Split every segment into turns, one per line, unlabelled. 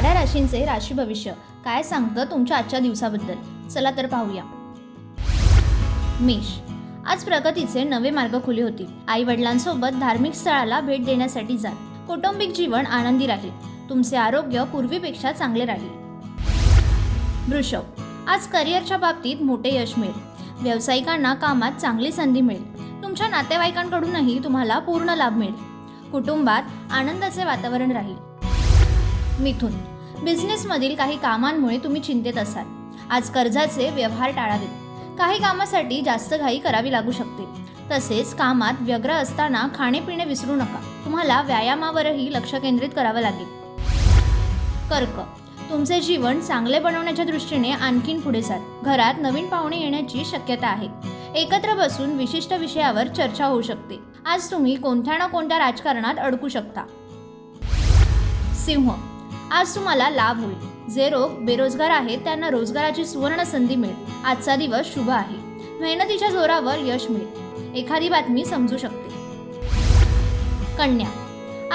12 राशींचे राशी भविष्य काय सांगतं तुमच्या आजच्या दिवसाबद्दल, चला तर पाहूया. मेष, आज प्रगतीचे नवे मार्ग खुले होतील. आई वडिलांसोबत धार्मिक स्थळाला भेट देण्यासाठी जा. कौटुंबिक जीवन आनंदी राहील. तुमचे आरोग्य पूर्वीपेक्षा चांगले राहील. वृषभ, आज करिअरच्या बाबतीत मोठे यश मिळेल. व्यावसायिकांना कामात चांगली संधी मिळेल. तुमच्या नातेवाईकांकडूनही तुम्हाला पूर्ण लाभ मिळेल. कुटुंबात आनंदाचे वातावरण राहील. मिथुन, बिझनेसमधील काही कामांमुळे तुम्ही चिंतेत असाल. आज कर्जाचे व्यवहार टाळावेत. काही कामासाठी जास्त घाई करावी लागू शकते. तसेच कामात व्यग्र असताना खाणेपिणे विसरू नका. तुम्हाला व्यायामावरही लक्ष केंद्रित करावं लागेल. कर्क, तुमचे जीवन चांगले बनवण्याच्या दृष्टीने आणखीन पुढे जाल. घरात नवीन पाहुणे येण्याची शक्यता आहे. एकत्र बसून विशिष्ट विषयावर चर्चा होऊ शकते. आज तुम्ही कोणत्या ना कोणत्या राजकारणात अडकू शकता. सिंह, आज तुम्हाला लाभ होईल. जे बेरोजगार आहेत त्यांना रोजगाराची सुवर्ण संधी मिळेल. आजचा दिवस शुभ आहे. मेहनतीच्या जोरावर यश मिळेल. एखादी बातमी समजू शकते. कन्या,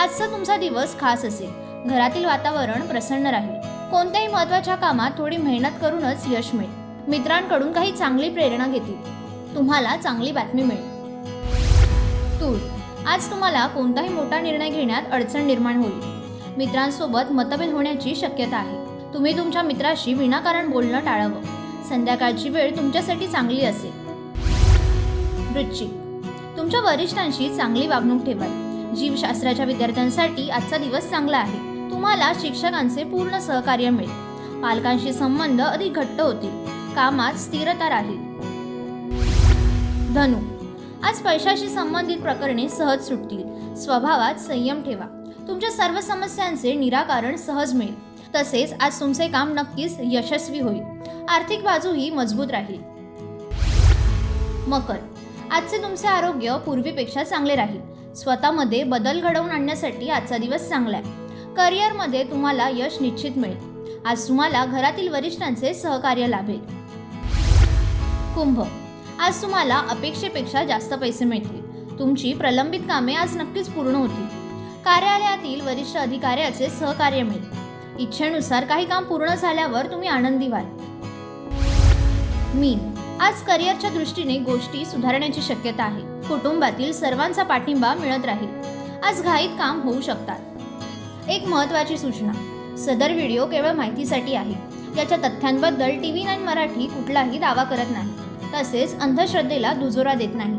आजचा तुमचा दिवस खास असेल. घरातील वातावरण प्रसन्न राहील. कोणत्याही महत्त्वाच्या कामात थोडी मेहनत करूनच यश मिळेल. मित्रांकडून काही चांगली प्रेरणा घेतील. तुम्हाला चांगली बातमी मिळेल. तूळ, आज तुम्हाला कोणताही मोठा निर्णय घेण्यात अडचण निर्माण होईल. मित्रांसोबत मतभेद होण्याची शक्यता आहे. तुम्ही तुमच्या मित्राशी विनाकारण बोलणं टाळावं. संध्याकाळची वेळ तुमच्यासाठी चांगली असेल. वृश्चिक, तुमच्या वरिष्ठांशी चांगली वागणूक ठेवा. जीवशास्त्राच्या विद्यार्थ्यांसाठी आजचा दिवस चांगला आहे. तुम्हाला शिक्षकांचे पूर्ण सहकार्य मिळेल. पालकांशी संबंध अधिक घट्ट होतील. कामात स्थिरता राहील. धनु, आज पैशाशी संबंधित प्रकरणे सहज सुटतील. स्वभावात संयम ठेवा. तुमच्या सर्व समस्यांचे निराकरण सहज मिळेल. तसेच आज तुमचे काम नक्कीच यशस्वी होईल. आर्थिक बाजूही मजबूत राहील. मकर, आजचे तुमचे आरोग्य पूर्वीपेक्षा चांगले राहील. स्वतःमध्ये बदल घडवून आणण्यासाठी आजचा दिवस चांगला आहे. करिअरमध्ये तुम्हाला यश निश्चित मिळेल. आज तुम्हाला घरातील वरिष्ठांचे सहकार्य लाभेल. कुंभ, आज तुम्हाला अपेक्षेपेक्षा जास्त पैसे मिळतील. तुमची प्रलंबित कामे आज नक्कीच पूर्ण होतील. कार्यालयातील वरिष्ठ अधिकाऱ्याचे सहकार्य मिळेल. इच्छेनुसार काही काम पूर्ण झाल्यावर तुम्ही आनंदी व्हाल. मीन, आज करिअरच्या दृष्टीने गोष्टी सुधारण्याची शक्यता आहे. कुटुंबातील सर्वांचा पाठिंबा मिळत राहील. आज घाईत काम होऊ शकतात. एक महत्त्वाची सूचना, सदर व्हिडिओ केवळ माहितीसाठी आहे. याच्या तथ्यांबद्दल TV9 मराठी कुठलाही दावा करत नाही. तसेच अंधश्रद्धेला दुजोरा देत नाही.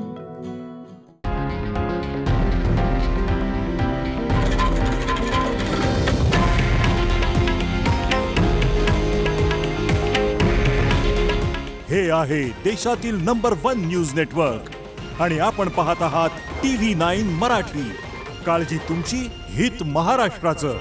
हे आहे देशातील नंबर 1 न्यूज नेटवर्क आणि आपण पाहत आहात TV9 मराठी. काळजी तुमची, हित महाराष्ट्राचं.